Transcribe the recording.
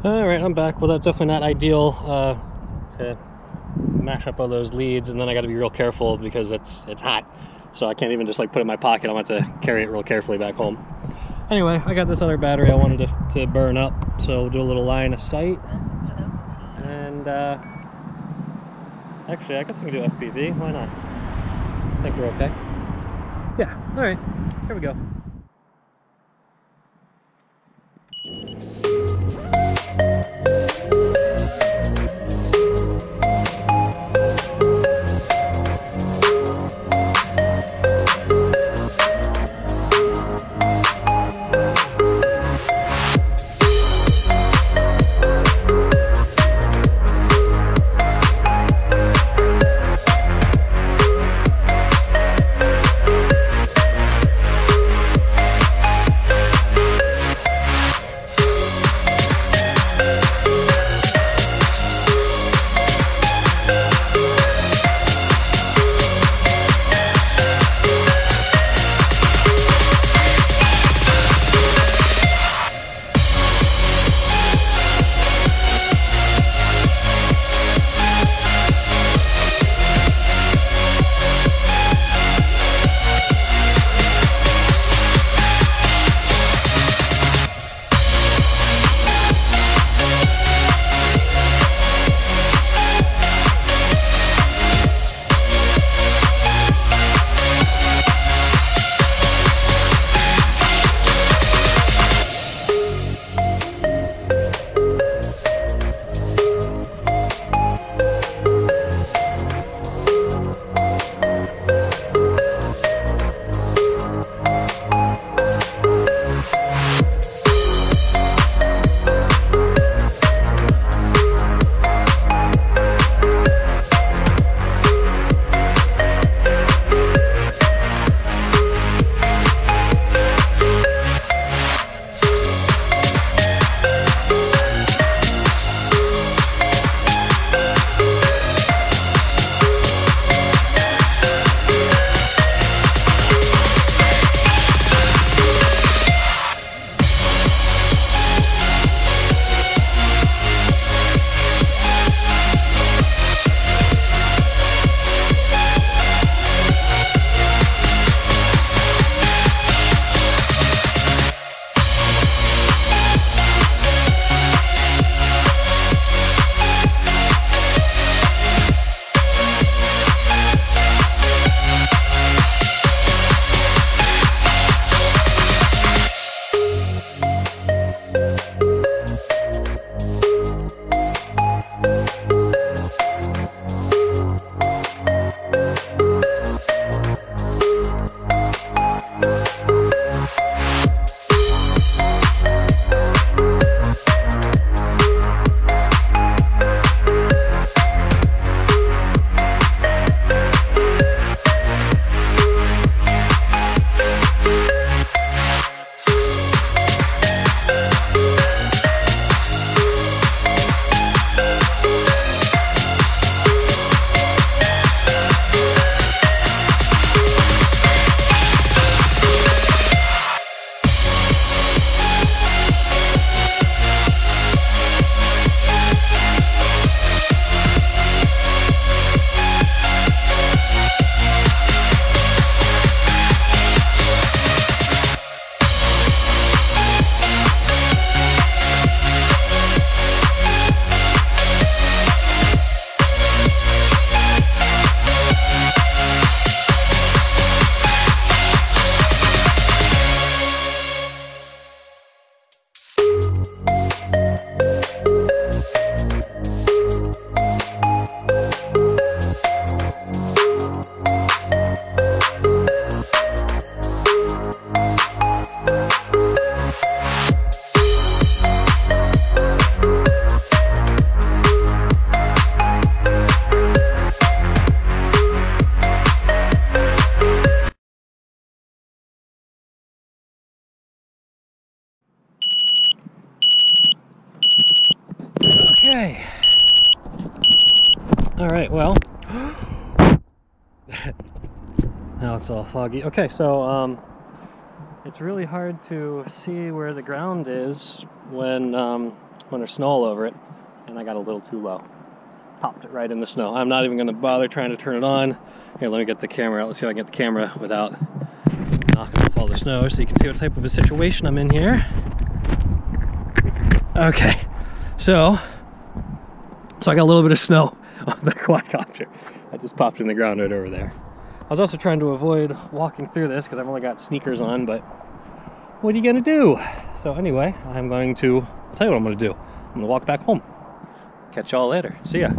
Alright, I'm back. Well, that's definitely not ideal to mash up all those leads, and then I got to be real careful because it's hot. So I can't even just like put it in my pocket. I want to carry it real carefully back home. Anyway, I got this other battery I wanted to burn up, so we'll do a little line of sight. And actually, I guess I can do FPV. Why not? I think we're okay. Yeah, alright. Here we go. Okay. All right, well, now it's all foggy. Okay, so it's really hard to see where the ground is when when there's snow all over it, and I got a little too low. Popped it right in the snow. I'm not even going to bother trying to turn it on. Here, let me get the camera out. Let's see if I can get the camera without knocking off all the snow so you can see what type of a situation I'm in here. Okay, so I got a little bit of snow on the quadcopter. I just popped in the ground right over there. I was also trying to avoid walking through this because I've only got sneakers on, but what are you going to do? So anyway, I'll tell you what I'm going to do. I'm going to walk back home. Catch y'all later. See ya.